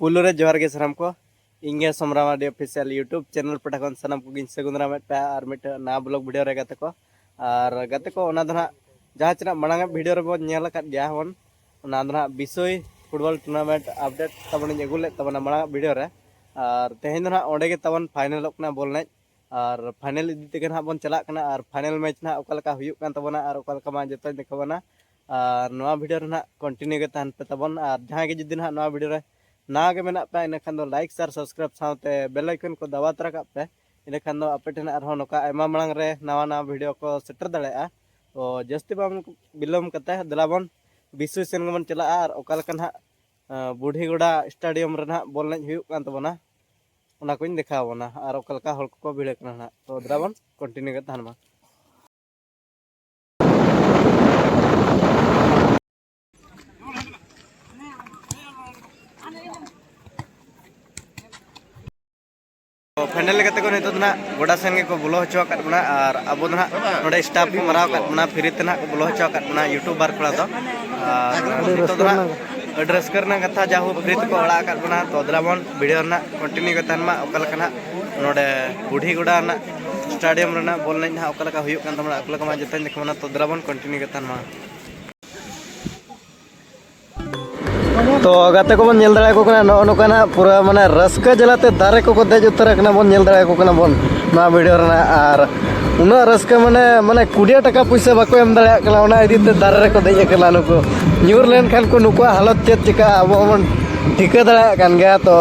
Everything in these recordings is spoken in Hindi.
पुलू रे जोहार गे साराम को इंगे समरामाडी ऑफिशियल यूट्यूब चैनल पटाखन सानाम को गिन सगुनरा मेट पे और मिट ना ब्लॉग वीडियो रे गाते को और गाते को ओना दना जहां चना मांग वीडियो रे बो नेल का गया हन ओना दना बिसोय फुटबॉल टूर्नामेंट अपडेट तबन एगुले तबन मांग वीडियो रे और तेहेन दना ओंडे गे तबन फाइनल ओकना बॉल नेच और फाइनल इदी तेगे ना बन चला कना और फाइनल मैच ना ओकालका हुयुक कान तबना और ओकालका मा जतो देखबना और नवा वीडियो रे ना कंटिन्यू गे तान पे तबन और जहां गे जुदी ना नवा वीडियो रे ना के मेना पे इन खान लाइक शेयर सब्सक्राइब साथे बेल आइकन को दबा तरा का पे इन खान आपे ठेन आरो नोका आयमा मांग रे नवा नवा वीडियो को सेटर दड़ेया तो जस्ती बाम बिलम कते दलाबन बिसु सेन गमन चला और ओकाल कन हा बुढ़ीगोड़ा स्टेडियम रे ना बॉल नेज हुयुक कान तबना ओना कोइन देखावना और ओकाल का हल को भिड़े कना ना तो दलाबन कंटिन्यू के तानमा फाइनल को नित गोड़ा सेन को बोलो हचो बना और अब नोड़े स्टाफ को मराव बना फ्री ते को बोलो हचो बना यूट्यूबर कड़ा तो रस्करना कथा जाहू फ्री को अड़ा बना तो दलाबन वीडियो कंटिन्यू करना ओकालका नोड़े बुढ़ीगोड़ा स्टेडियम बॉल ना ओकालका ओकालका जतन देखना तो दलाबन कंटिन्यू करना तो गाते को बन दड़ा को नोकना पूरा माने रस्का जलाते दारे को देज उतर बन दड़ा को बन ना वीडियो रना और उना रस्का माने माने 20 टका पैसा बाको एम दड़ा इदीते दारे को देज कला नुको न्यूर लेन खान को नुको हालत चेत चिका अब बन ठिका दड़ा कान गया तो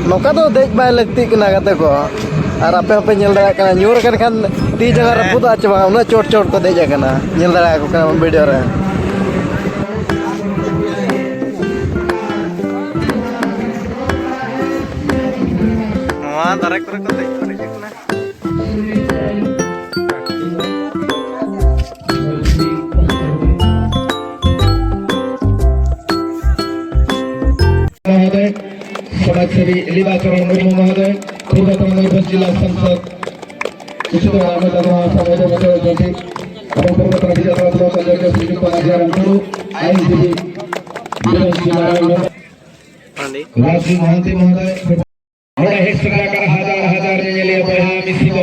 नोका तो देज बाय लगती कना गाते को और आपे आपे दड़ा कना न्यूर खान ती जगह रपुदा चबा उना चोट चोट को देज कना दड़ा को वीडियो रे दारे करे को देख करे देखना महोदय समाजसेवी लीलाचरण मुर्मू महोदय पूर्वतन मयूरभंज जिला संसद विशुद्ध ज्योति और पूर्वतन विजेता ब्लॉक अध्यक्ष श्रीयुक्त आचार्य गुरु आईनजीवी राजीव महांती महोदय हजार हजार लिए बहा मिसिब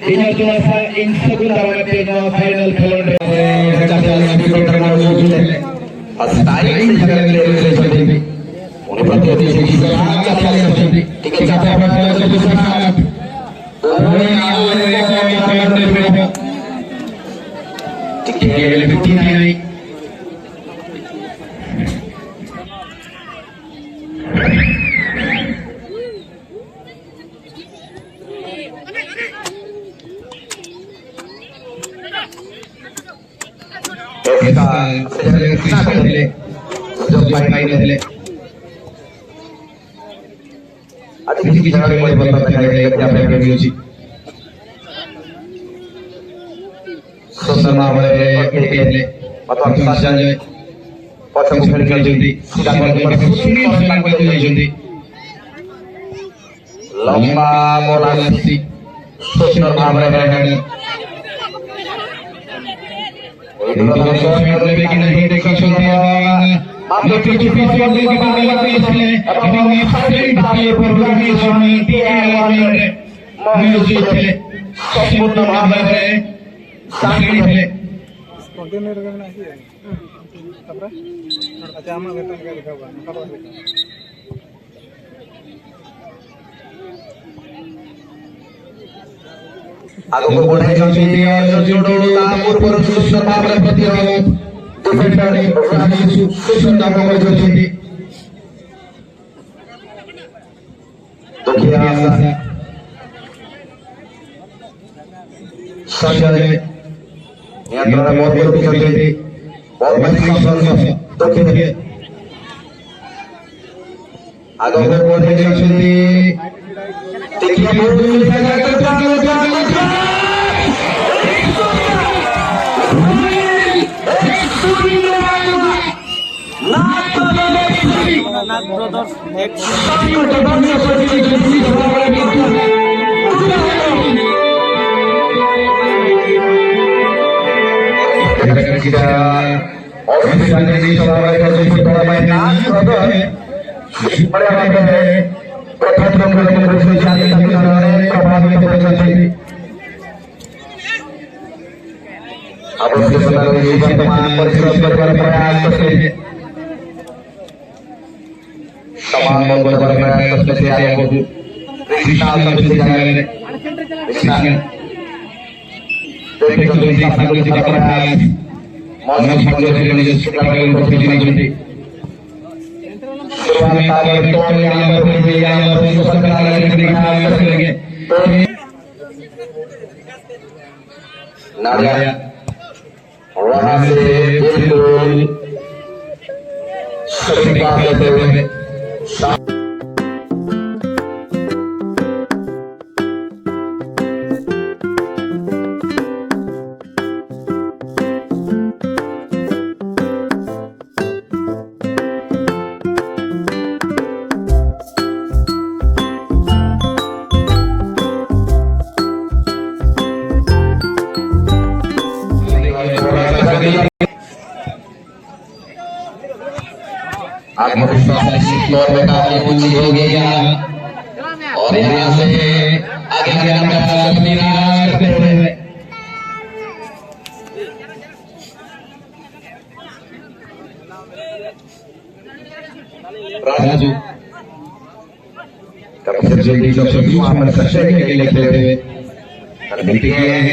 इनर जुनासा इन सगुन दावते नो फाइनल खेलन रे चाचाल अभिप्राय करना जुले अस्ताई खेलन ले छथि उन प्रति से चाचाल छथि ठीक है चाचा पर तो साहब ओए आले को खेलन रे ठीक है ले बिटी नहीं जो पाई नदले अति की जगह में बता है क्या पे म्यूजिक सोसमा वाले केले अथवा साजन पथम खेल खेल जंदी जाकर पर सुनी सलाम को जंदी लंबा बोला सी सोसना भावरे है नहीं देखा सुनते आप लोग की पीछे वाले की बात लगती है इसलिए अभी मैं फर्स्ट के प्रोग्राम में सुनी थी म्यूजिक थे संपूर्ण भाव है सांगीत थे कंटिन्यू करना है तबरा अच्छा हम वेतन का दिखावा आगो को बढ़े जाती है और जोड़ो तापुर पर सुसर बाबरे प्रति हो डिफेंडर राजू सुसंदा को जोड़ती तो क्या संजय नियंत्रण बहुत बड़ी जोड़ती बहुत बड़ी संजय तो क्या आगो को बढ़े जाती देखिए बहुत ब्रदर्स एक kita organisasi di Surabaya Kota Surabaya बड़े बड़े प्रथम क्रम में शादी करने वाले प्रभावी तो बचते अब उसके बाद ये वर्तमान परिश्रम कर प्रयास करते हैं तमाम लोग प्रयास करते आए हैं कृष्णा संस्कृति जाने कृष्णा देखो तो इसी संस्कृति का प्रयास मानव संस्कृति ने जो स्ट्रगल को सीखने के लिए शुरुआत में आगे तो यहाँ पर जो सरकार ने दिखाया करेंगे नारिया वहाँ से बिल्कुल स्वीकार करते हुए आत्मविश्वास फ्लोर में काफी ऊंची हो गई है और यहाँ से आगे के अंदर निराश करते हुए राजू तब से जल्दी सबसे बीच में सबसे के लिए खेलते हुए मिलती है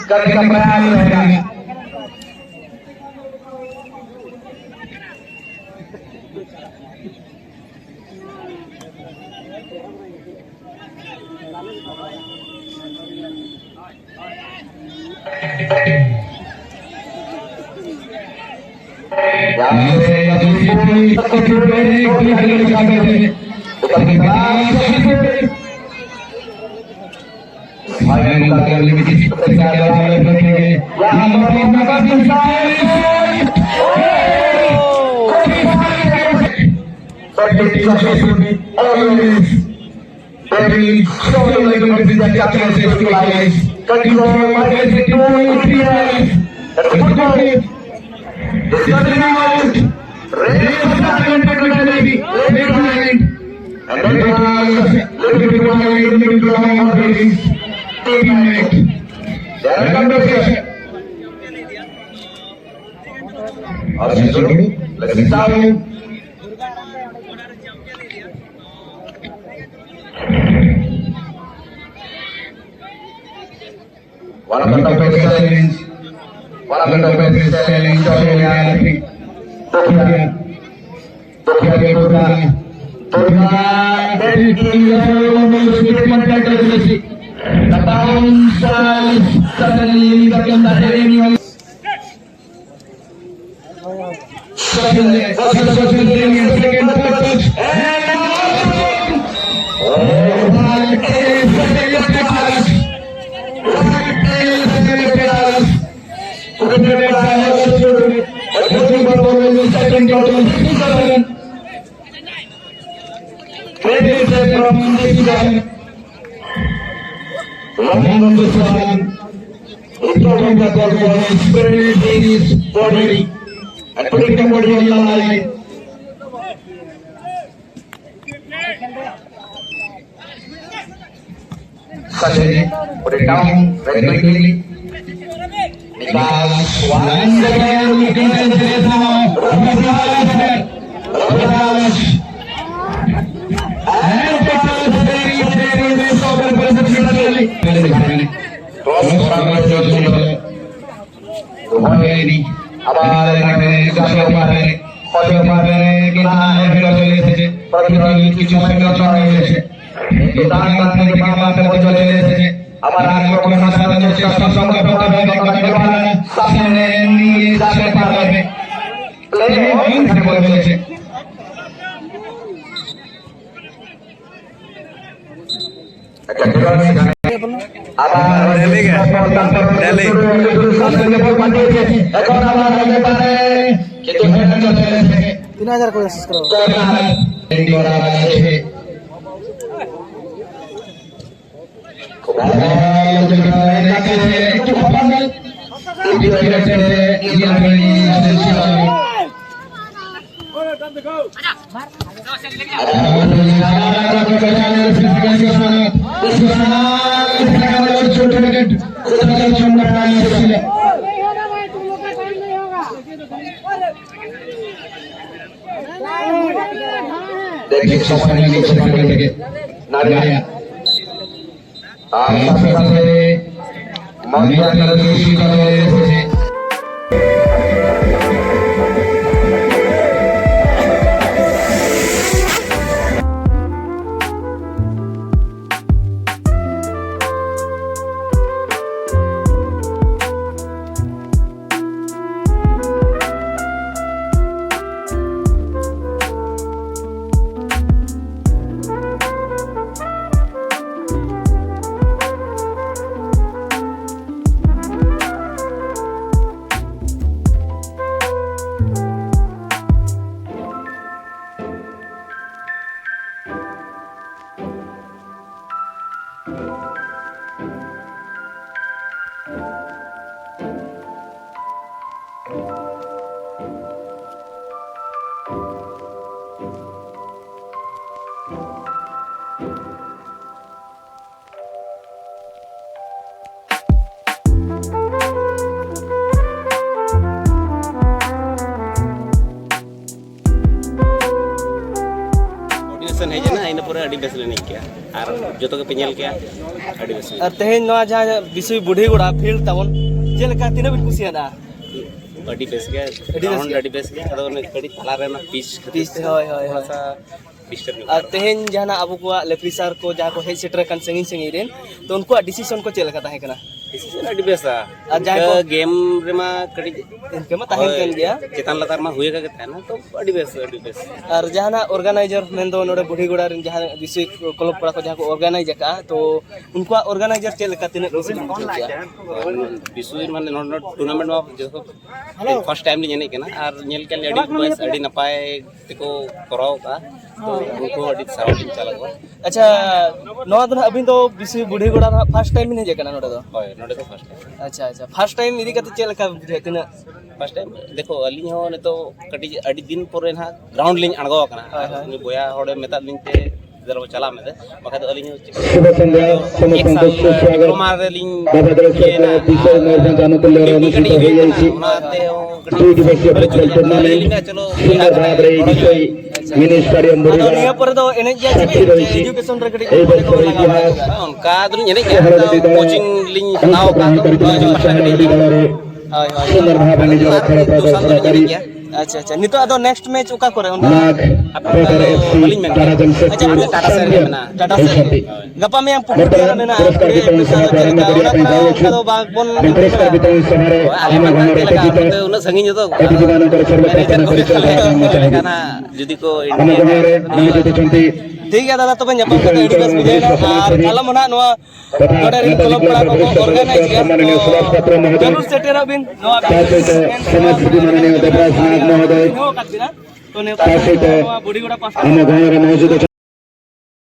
करने का प्रयास रहेगा and putting the body on the line. Sajay, put it down very quickly. Nicholas, once again looking at the now. Ramadas. And Nicholas very sober positionally. Cross Ramadas. Tuhani. हमारे नगरे जाने वाले Oleh Padre kita berdoa saja. Pergi কিছু সেকেন্ড চলে এসেছে। এটা কাছে থেকে আমাদের চলে এসেছে। আবার আগে কোনো সাধারণ চেষ্টা সংগ্রহ করতে হবে পারে সামনে নিয়ে যেতে পারবে। প্লে অন করে বলেছে। আবার দিল্লি এখন আবার হতে পারে কিন্তু চলে এসেছে। 3000 করে শেষ করো देखिए सोफाने नीचे पकड़ के नारिया सबसे पहले मौलिया का दोषी का है जना इन पूरे अड़ी बेस लेने क्या और जो तो के पिनल क्या अड़ी बेस और तेहेन नवा जहाँ बिसुई बुढ़ी गुड़ा फील्ड तवन जे लेका तीना बिन कुसियाना अड़ी बेस क्या राउंड अड़ी बेस क्या अदो ने कड़ी तला रेना पिच होय होय होय सा डिस्टर्ब और तेहेन जहाँ अब को लेफ्रिसर को जहाँ को हेड सेटर kan संगी संगी रेन तो उनको डिसीजन को चेल कता है कना डिसीजन अड़ी बेस और जहाँ को गेम रेमा कड़ी इनके में ताहेन कन गया चेतन लतार मा हुए का कहता ना तो अड़ी बेस और जहाँ ऑर्गेनाइजर मेन दो नोडे बुढ़ी गुड़ा रेन जहाँ बिसुई क्लब पड़ा को जहाँ को ऑर्गेनाइज का तो उनको ऑर्गेनाइजर चेल कता तीना डिसीजन को किया बिसुई माने नोट टूर्नामेंट में जो फर्स्ट टाइम नि नेने केना और नेल के अड़ी बेस अड़ी नपाय तेको कराव का तो उनको अड़ी सराउंडिंग चला अच्छा नवा दो अभी तो बिसुई बुढ़ी गुड़ा फर्स्ट टाइम नहीं जेकना नोडे दो होय नोडे तो फर्स्ट टाइम अच्छा अच्छा फर्स्ट टाइम इदी कते चेल का तीना फर्स्ट टाइम देखो अली हो ने तो कटी अड़ी दिन पर ना ग्राउंड लिंग अणगो कना उनी बोया होड़े मेता लिंग ते जरा वो चला में बखा तो अली शुभ संध्या समस्त दर्शक स्वागत मार लिंग बाबा दर्शक विषय मर्दान जानो तो लेरा अनुष्ठित हो जायछि दुई दिवसीय फुटबॉल टूर्नामेंट सुंदर भाबरे विषय मिनी स्टेडियम अदो बुरीगड़ा निया पर दो एने जा एजुकेशन रे कटी ए बच्चों इतिहास उनका दुनी एने कोचिंग लिंग हटाओ का हाय हाय सुंदर भाबरे निजर खेल प्रदर्शन करी अच्छा अच्छा नितो अदो नेक्स्ट मैच उका करे नाग पेपर एफसी ताराजन से अच्छा हमें टाटा से मेना टाटा से गपा में हम पुकुटिया मेना पुरस्कार वितरण सभा प्रारंभ करिया पे जाओ छु अदो बागबन पुरस्कार वितरण सभा रे आमा गाँव रे अतिथि उन संगिन तो अतिथि मानकर सर्वप्रथम परिचय देबा चाहे ना जदी को आमा गाँव रे नियोजित अछंती ठीक है दादा तबे ᱧᱟᱯᱟᱢ ᱠᱟᱛᱮ ᱟᱹᱰᱤ ᱵᱮᱥ ᱵᱩᱡᱷᱟᱹᱣᱱᱟ ᱟᱨ ᱠᱟᱞᱚᱢ ᱦᱟᱸᱜ ᱱᱚᱣᱟ ᱱᱚᱰᱮ ᱨᱤᱱ ᱠᱞᱟᱵ ᱯᱟᱲᱟ ᱠᱚ ᱚᱨᱜᱟᱱᱟᱭᱤᱡ ᱜᱮᱭᱟ ᱡᱟᱨᱩᱨ ᱥᱮᱴᱮᱨᱟᱵᱤᱱ ᱱᱚᱣᱟ समाजसेवी माननीय देवराज नाग महोदय तो नेता नोवा बुढ़ीगुड़ा पास आमा गाँव रे मौजूद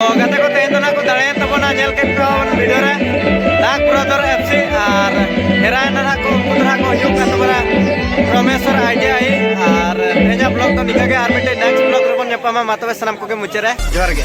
गाते को तेन ना को दाड़े तबना जेल के वीडियो रे नाग ब्रदर एफसी और हेरान ना को उधरा को ह्यू का तबरा प्रोमेसर आइडिया आई और तेजा ब्लॉग तो निका के आर मिटे नेक्स्ट ब्लॉग रे बन ᱧᱟᱯᱟᱢᱟ ᱢᱟ ᱛᱚᱵᱮ ᱥᱟᱱᱟᱢ ᱠᱚᱜᱮ ᱢᱩᱪᱟᱹᱫ ᱨᱮ ᱡᱚᱦᱟᱨ ᱜᱮ